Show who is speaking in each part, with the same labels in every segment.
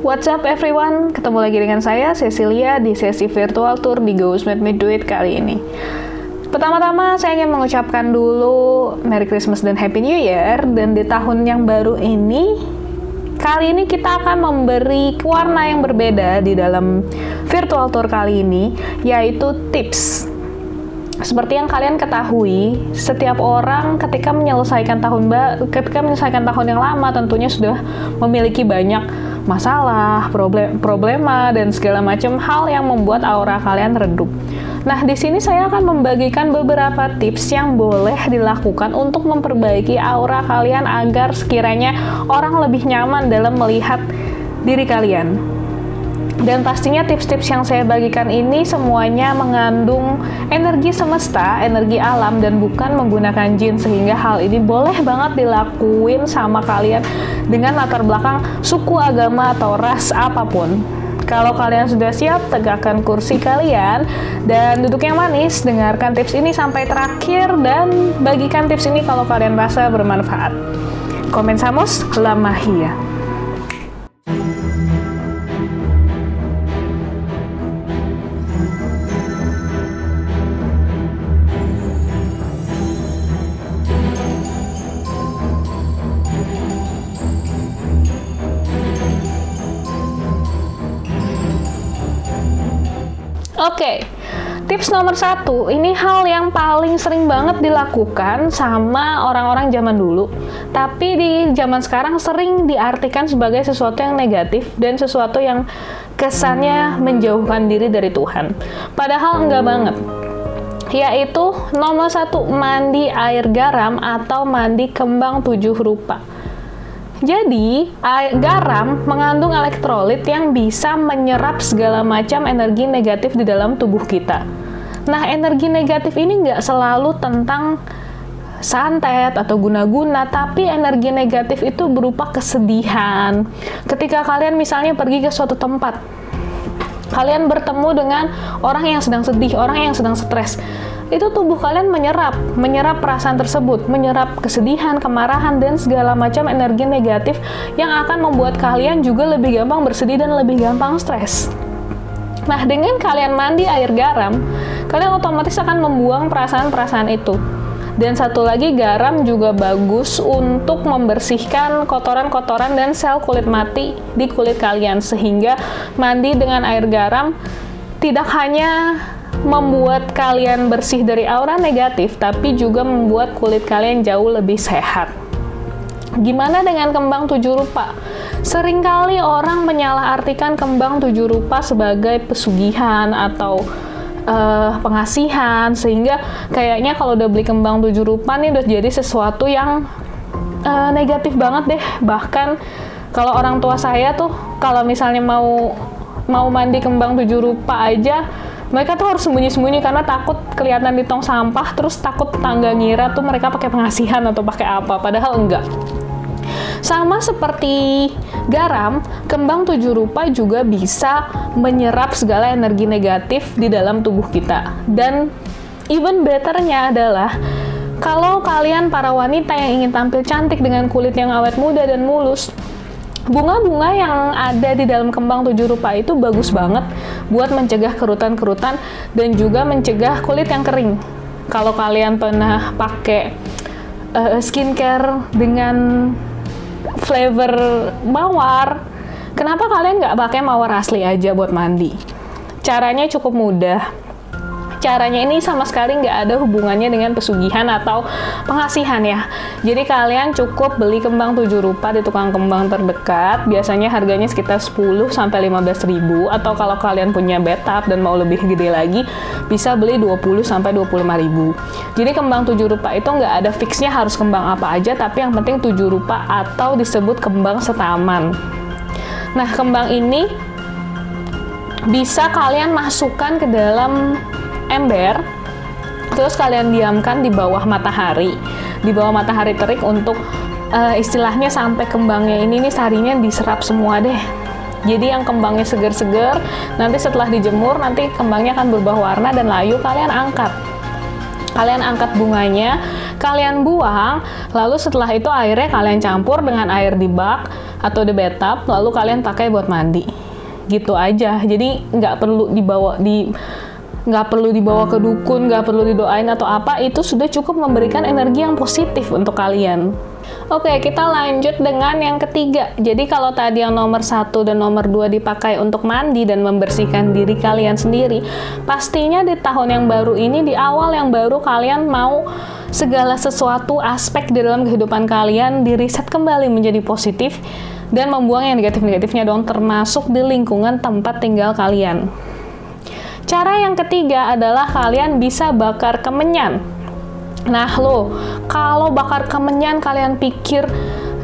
Speaker 1: What's up everyone? Ketemu lagi dengan saya, Cecilia, di sesi virtual tour di Goes Made Me Do It kali ini. Pertama-tama, saya ingin mengucapkan dulu Merry Christmas dan Happy New Year. Dan di tahun yang baru ini, kali ini kita akan memberi warna yang berbeda di dalam virtual tour kali ini, yaitu tips. Seperti yang kalian ketahui, setiap orang ketika menyelesaikan tahun yang lama tentunya sudah memiliki banyak masalah, problema dan segala macam hal yang membuat aura kalian redup. Nah, di sini saya akan membagikan beberapa tips yang boleh dilakukan untuk memperbaiki aura kalian agar sekiranya orang lebih nyaman dalam melihat diri kalian. Dan pastinya tips-tips yang saya bagikan ini semuanya mengandung energi semesta, energi alam, dan bukan menggunakan jin, sehingga hal ini boleh banget dilakuin sama kalian dengan latar belakang suku, agama, atau ras apapun. Kalau kalian sudah siap, tegakkan kursi kalian dan duduk yang manis, dengarkan tips ini sampai terakhir, dan bagikan tips ini kalau kalian rasa bermanfaat. Comenzamos la magia. Oke, tips nomor 1, ini hal yang paling sering banget dilakukan sama orang-orang zaman dulu, tapi di zaman sekarang sering diartikan sebagai sesuatu yang negatif dan sesuatu yang kesannya menjauhkan diri dari Tuhan. Padahal enggak banget. Yaitu nomor 1, mandi air garam atau mandi kembang 7 rupa. Jadi, garam mengandung elektrolit yang bisa menyerap segala macam energi negatif di dalam tubuh kita. Nah, energi negatif ini nggak selalu tentang santet atau guna-guna, tapi energi negatif itu berupa kesedihan. Ketika kalian misalnya pergi ke suatu tempat, kalian bertemu dengan orang yang sedang sedih, orang yang sedang stres, itu tubuh kalian menyerap perasaan tersebut, menyerap kesedihan, kemarahan, dan segala macam energi negatif yang akan membuat kalian juga lebih gampang bersedih dan lebih gampang stres. Nah, dengan kalian mandi air garam, kalian otomatis akan membuang perasaan-perasaan itu. Dan satu lagi, garam juga bagus untuk membersihkan kotoran-kotoran dan sel kulit mati di kulit kalian, sehingga mandi dengan air garam tidak hanya membuat kalian bersih dari aura negatif, tapi juga membuat kulit kalian jauh lebih sehat. Gimana dengan kembang 7 rupa? Seringkali orang menyalahartikan kembang 7 rupa sebagai pesugihan atau pengasihan, sehingga kayaknya kalau udah beli kembang 7 rupa nih udah jadi sesuatu yang negatif banget deh. Bahkan kalau orang tua saya tuh kalau misalnya mau mandi kembang 7 rupa aja, mereka tuh harus sembunyi-sembunyi karena takut kelihatan di tong sampah, terus takut tetangga ngira tuh mereka pakai pengasihan atau pakai apa, padahal enggak. Sama seperti garam, kembang 7 rupa juga bisa menyerap segala energi negatif di dalam tubuh kita. Dan even betternya adalah kalau kalian para wanita yang ingin tampil cantik dengan kulit yang awet muda dan mulus, bunga-bunga yang ada di dalam kembang 7 rupa itu bagus banget buat mencegah kerutan-kerutan dan juga mencegah kulit yang kering. Kalau kalian pernah pakai skincare dengan flavor mawar, kenapa kalian nggak pakai mawar asli aja buat mandi? Caranya cukup mudah. Caranya ini sama sekali nggak ada hubungannya dengan pesugihan atau pengasihan ya. Jadi kalian cukup beli kembang 7 rupa di tukang kembang terdekat. Biasanya harganya sekitar 10-15 ribu. Atau kalau kalian punya bathtub dan mau lebih gede lagi, bisa beli 20-25 ribu. Jadi kembang 7 rupa itu nggak ada fixnya harus kembang apa aja, tapi yang penting 7 rupa atau disebut kembang setaman. Nah, kembang ini bisa kalian masukkan ke dalam ember, terus kalian diamkan di bawah matahari terik untuk istilahnya sampai kembangnya ini nih sarinya diserap semua deh. Jadi yang kembangnya seger-seger, nanti setelah dijemur nanti kembangnya akan berubah warna dan layu. Kalian angkat bunganya, kalian buang, lalu setelah itu airnya kalian campur dengan air di bak atau the bathtub, lalu kalian pakai buat mandi. Gitu aja. Jadi nggak perlu dibawa ke dukun, nggak perlu didoain atau apa, itu sudah cukup memberikan energi yang positif untuk kalian. Oke, kita lanjut dengan yang ketiga. Jadi kalau tadi yang nomor 1 dan nomor 2 dipakai untuk mandi dan membersihkan diri kalian sendiri, pastinya di tahun yang baru ini, di awal yang baru, kalian mau segala sesuatu aspek di dalam kehidupan kalian diriset kembali menjadi positif dan membuang yang negatif-negatifnya dong, termasuk di lingkungan tempat tinggal kalian. Cara yang ketiga adalah kalian bisa bakar kemenyan. Nah kalau bakar kemenyan kalian pikir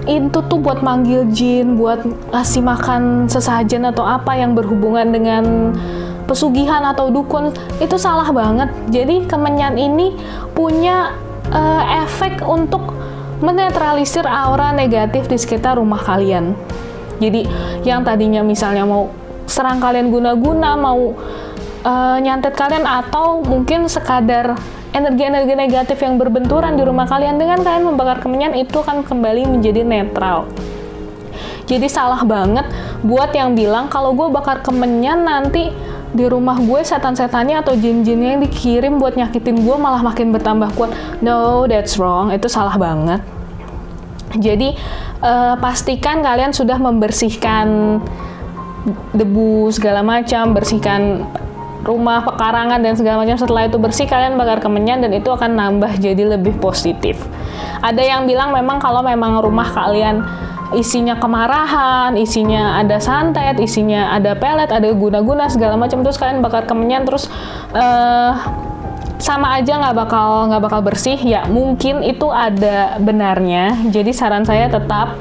Speaker 1: itu tuh buat manggil jin, buat ngasih makan sesajen atau apa yang berhubungan dengan pesugihan atau dukun, itu salah banget. Jadi kemenyan ini punya efek untuk menetralisir aura negatif di sekitar rumah kalian. Jadi yang tadinya misalnya mau serang kalian guna-guna, mau nyantet kalian, atau mungkin sekadar energi-energi negatif yang berbenturan di rumah kalian, dengan kalian membakar kemenyan itu akan kembali menjadi netral. Jadi salah banget buat yang bilang kalau gue bakar kemenyan nanti di rumah gue setan-setannya atau jin-jinnya yang dikirim buat nyakitin gue malah makin bertambah kuat. No, that's wrong. Itu salah banget. Jadi pastikan kalian sudah membersihkan debu segala macam, bersihkan rumah, pekarangan dan segala macam. Setelah itu bersih, kalian bakar kemenyan dan itu akan nambah jadi lebih positif. Ada yang bilang memang kalau memang rumah kalian isinya kemarahan, isinya ada santet, isinya ada pelet, ada guna-guna segala macam, terus kalian bakar kemenyan terus sama aja nggak bakal bersih, ya mungkin itu ada benarnya. Jadi saran saya tetap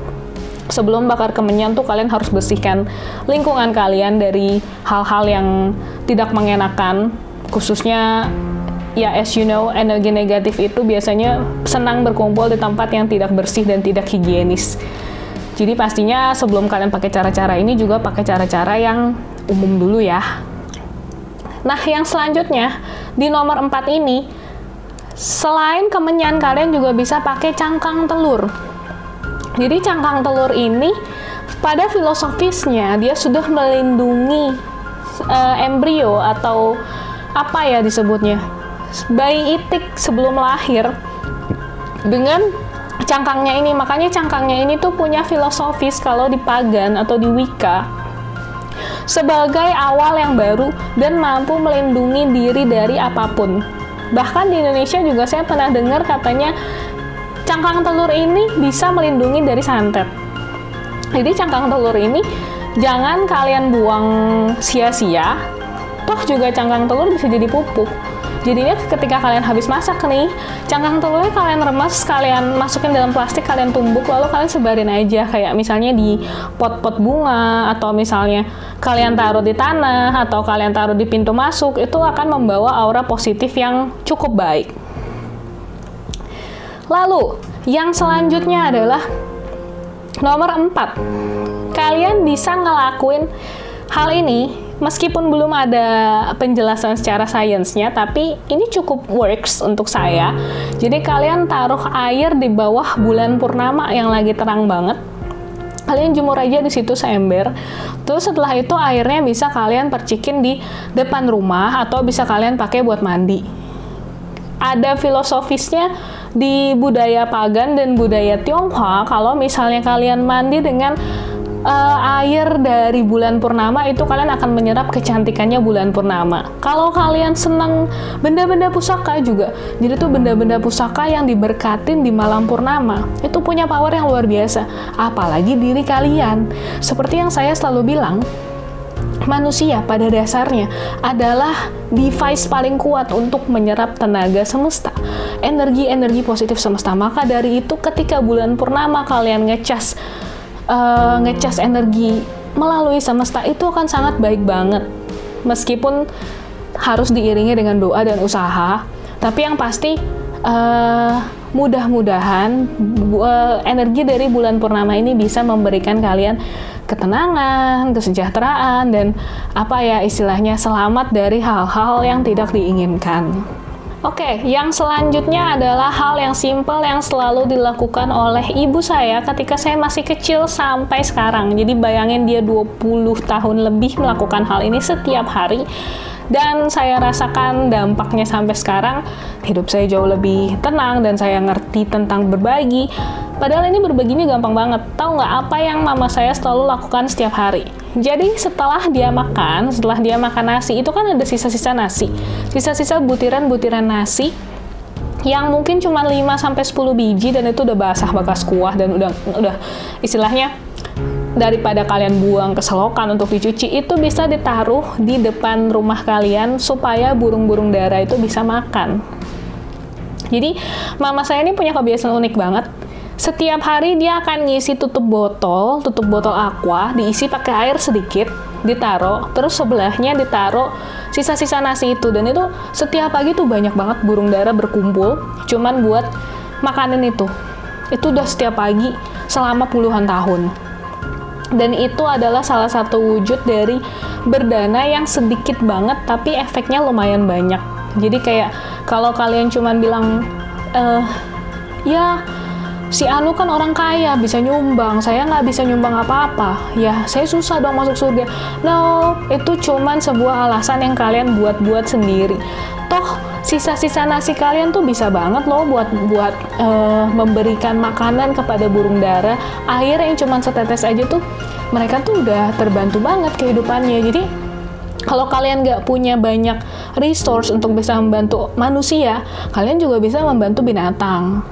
Speaker 1: sebelum bakar kemenyan tuh kalian harus bersihkan lingkungan kalian dari hal-hal yang tidak mengenakan, khususnya ya as you know, energi negatif itu biasanya senang berkumpul di tempat yang tidak bersih dan tidak higienis. Jadi pastinya sebelum kalian pakai cara-cara ini juga pakai cara-cara yang umum dulu ya. Nah yang selanjutnya di nomor 4 ini, selain kemenyan kalian juga bisa pakai cangkang telur. Jadi cangkang telur ini pada filosofisnya dia sudah melindungi embrio atau apa ya disebutnya, bayi itik sebelum lahir dengan cangkangnya ini. Makanya cangkangnya ini tuh punya filosofis kalau di pagan atau di Wicca sebagai awal yang baru dan mampu melindungi diri dari apapun. Bahkan di Indonesia juga saya pernah dengar katanya cangkang telur ini bisa melindungi dari santet. Jadi cangkang telur ini jangan kalian buang sia-sia. Toh juga cangkang telur bisa jadi pupuk. Jadinya ketika kalian habis masak nih, cangkang telurnya kalian remas, kalian masukin dalam plastik, kalian tumbuk, lalu kalian sebarin aja. Kayak misalnya di pot-pot bunga, atau misalnya kalian taruh di tanah, atau kalian taruh di pintu masuk. Itu akan membawa aura positif yang cukup baik. Lalu, yang selanjutnya adalah nomor 4. Kalian bisa ngelakuin hal ini meskipun belum ada penjelasan secara sainsnya, tapi ini cukup works untuk saya. Jadi kalian taruh air di bawah bulan purnama yang lagi terang banget. Kalian jemur aja di situ seember. Terus setelah itu airnya bisa kalian percikin di depan rumah atau bisa kalian pakai buat mandi. Ada filosofisnya di budaya pagan dan budaya Tionghoa, kalau misalnya kalian mandi dengan air dari bulan purnama, itu kalian akan menyerap kecantikannya bulan purnama. Kalau kalian senang benda-benda pusaka juga, jadi tuh benda-benda pusaka yang diberkatin di malam purnama, itu punya power yang luar biasa. Apalagi diri kalian. Seperti yang saya selalu bilang, manusia pada dasarnya adalah device paling kuat untuk menyerap tenaga semesta, energi-energi positif semesta. Maka dari itu ketika bulan purnama kalian ngecas energi melalui semesta, itu akan sangat baik banget. Meskipun harus diiringi dengan doa dan usaha, tapi yang pasti mudah-mudahan energi dari bulan purnama ini bisa memberikan kalian ketenangan, kesejahteraan, dan apa ya istilahnya, selamat dari hal-hal yang tidak diinginkan. Oke, yang selanjutnya adalah hal yang simpel yang selalu dilakukan oleh ibu saya ketika saya masih kecil sampai sekarang. Jadi bayangin dia 20 tahun lebih melakukan hal ini setiap hari. Dan saya rasakan dampaknya sampai sekarang, hidup saya jauh lebih tenang dan saya ngerti tentang berbagi. Padahal ini berbaginya gampang banget. Tahu nggak apa yang mama saya selalu lakukan setiap hari? Jadi setelah dia makan nasi, itu kan ada sisa-sisa nasi. Sisa-sisa butiran-butiran nasi yang mungkin cuma 5-10 biji dan itu udah basah bekas kuah dan udah istilahnya daripada kalian buang ke selokan untuk dicuci, itu bisa ditaruh di depan rumah kalian supaya burung-burung dara itu bisa makan. Jadi mama saya ini punya kebiasaan unik banget. Setiap hari dia akan ngisi tutup botol aqua, diisi pakai air sedikit, ditaruh, terus sebelahnya ditaruh sisa-sisa nasi itu. Dan itu setiap pagi tuh banyak banget burung dara berkumpul, cuman buat makanin itu. Itu udah setiap pagi selama puluhan tahun. Dan itu adalah salah satu wujud dari berdana yang sedikit banget, tapi efeknya lumayan banyak. Jadi kayak kalau kalian cuman bilang, ya si Anu kan orang kaya, bisa nyumbang, saya nggak bisa nyumbang apa-apa, ya saya susah dong masuk surga. No, itu cuman sebuah alasan yang kalian buat-buat sendiri. Toh sisa-sisa nasi kalian tuh bisa banget loh buat memberikan makanan kepada burung dara. Air yang cuman setetes aja tuh mereka tuh udah terbantu banget kehidupannya. Jadi kalau kalian nggak punya banyak resource untuk bisa membantu manusia, kalian juga bisa membantu binatang.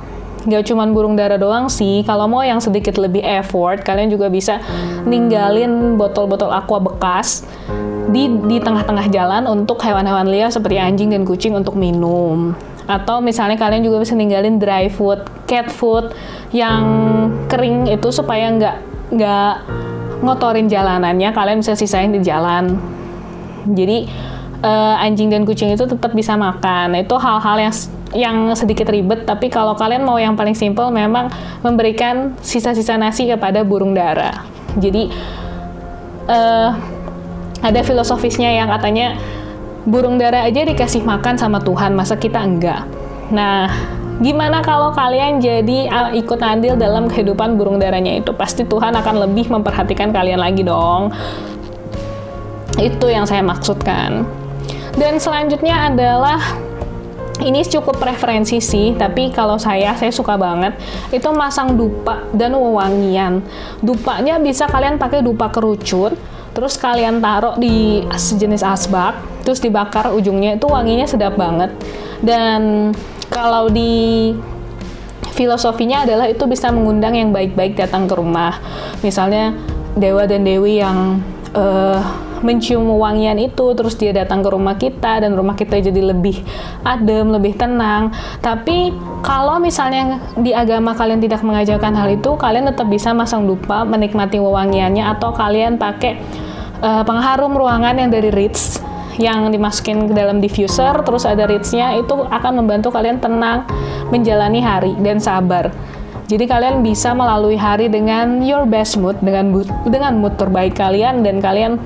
Speaker 1: Nggak cuma burung dara doang sih, kalau mau yang sedikit lebih effort, kalian juga bisa ninggalin botol-botol aqua bekas di tengah-tengah jalan untuk hewan-hewan liar seperti anjing dan kucing untuk minum. Atau misalnya kalian juga bisa ninggalin dry food, cat food yang kering itu supaya nggak ngotorin jalanannya, kalian bisa sisain di jalan. Jadi anjing dan kucing itu tetap bisa makan. Itu hal-hal yang sedikit ribet, tapi kalau kalian mau yang paling simple, memang memberikan sisa-sisa nasi kepada burung dara. Jadi ada filosofisnya yang katanya burung dara aja dikasih makan sama Tuhan, masa kita enggak? Nah, gimana kalau kalian jadi ikut andil dalam kehidupan burung daranya itu? Pasti Tuhan akan lebih memperhatikan kalian lagi dong. Itu yang saya maksudkan. Dan selanjutnya adalah, ini cukup preferensi sih, tapi kalau saya suka banget, itu masang dupa dan wewangian. Dupanya bisa kalian pakai dupa kerucut, terus kalian taruh di sejenis asbak, terus dibakar ujungnya, itu wanginya sedap banget. Dan kalau di filosofinya adalah itu bisa mengundang yang baik-baik datang ke rumah. Misalnya dewa dan dewi yang mencium wangian itu, terus dia datang ke rumah kita, dan rumah kita jadi lebih adem, lebih tenang. Tapi kalau misalnya di agama kalian tidak mengajarkan hal itu, kalian tetap bisa masang dupa, menikmati wewangiannya, atau kalian pakai pengharum ruangan yang dari Ritz, yang dimasukin ke dalam diffuser, terus ada Ritz-nya, itu akan membantu kalian tenang menjalani hari dan sabar. Jadi kalian bisa melalui hari dengan your best mood, dengan mood terbaik kalian, dan kalian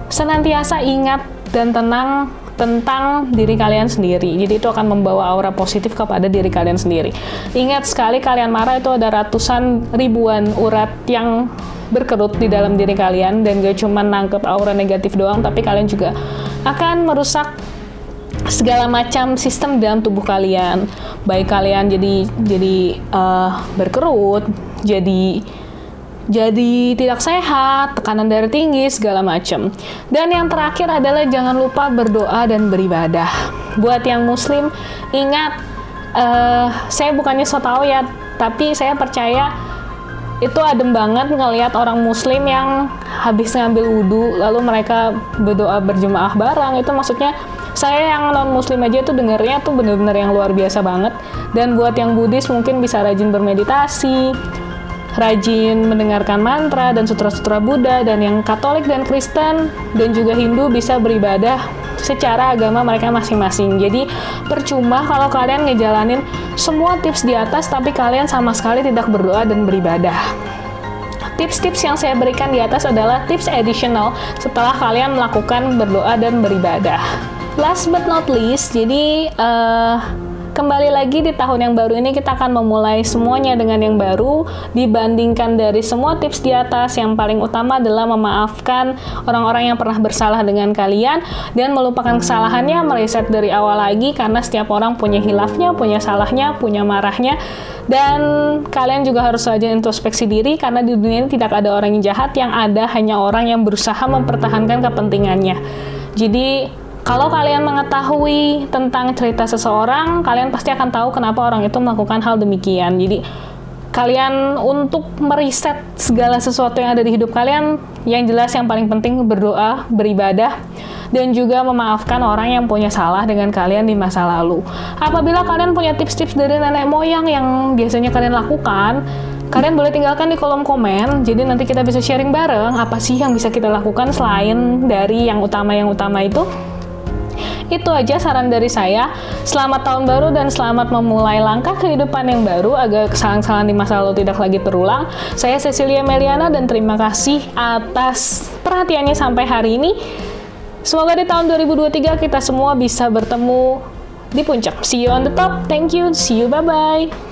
Speaker 1: senantiasa ingat dan tenang tentang diri kalian sendiri. Jadi itu akan membawa aura positif kepada diri kalian sendiri. Ingat, sekali kalian marah itu ada ratusan ribuan urat yang berkerut di dalam diri kalian, dan gak cuma nangkep aura negatif doang, tapi kalian juga akan merusak segala macam sistem dalam tubuh kalian. Baik kalian jadi berkerut, jadi tidak sehat, tekanan darah tinggi, segala macam. Dan yang terakhir adalah jangan lupa berdoa dan beribadah. Buat yang muslim, ingat, saya bukannya so tau ya, tapi saya percaya itu adem banget ngelihat orang muslim yang habis ngambil wudhu, lalu mereka berdoa berjemaah bareng. Itu maksudnya, saya yang non muslim aja tuh dengernya tuh bener-bener yang luar biasa banget. Dan buat yang Buddhis mungkin bisa rajin bermeditasi, rajin mendengarkan mantra dan sutra-sutra Buddha. Dan yang Katolik dan Kristen dan juga Hindu bisa beribadah secara agama mereka masing-masing. Jadi percuma kalau kalian ngejalanin semua tips di atas tapi kalian sama sekali tidak berdoa dan beribadah. Tips-tips yang saya berikan di atas adalah tips additional setelah kalian melakukan berdoa dan beribadah. Last but not least, jadi kembali lagi di tahun yang baru ini kita akan memulai semuanya dengan yang baru. Dibandingkan dari semua tips di atas, yang paling utama adalah memaafkan orang-orang yang pernah bersalah dengan kalian dan melupakan kesalahannya, mereset dari awal lagi, karena setiap orang punya hilafnya, punya salahnya, punya marahnya. Dan kalian juga harus rajin introspeksi diri, karena di dunia ini tidak ada orang yang jahat, yang ada hanya orang yang berusaha mempertahankan kepentingannya. Jadi kalau kalian mengetahui tentang cerita seseorang, kalian pasti akan tahu kenapa orang itu melakukan hal demikian. Jadi, kalian untuk meriset segala sesuatu yang ada di hidup kalian, yang jelas yang paling penting berdoa, beribadah, dan juga memaafkan orang yang punya salah dengan kalian di masa lalu. Apabila kalian punya tips-tips dari nenek moyang yang biasanya kalian lakukan, kalian boleh tinggalkan di kolom komen, jadi nanti kita bisa sharing bareng apa sih yang bisa kita lakukan selain dari yang utama itu. Itu aja saran dari saya. Selamat tahun baru dan selamat memulai langkah kehidupan yang baru agar kesalahan-kesalahan di masa lalu tidak lagi terulang. Saya Cecilia Meliana dan terima kasih atas perhatiannya sampai hari ini. Semoga di tahun 2023 kita semua bisa bertemu di puncak. See you on the top. Thank you. See you. Bye-bye.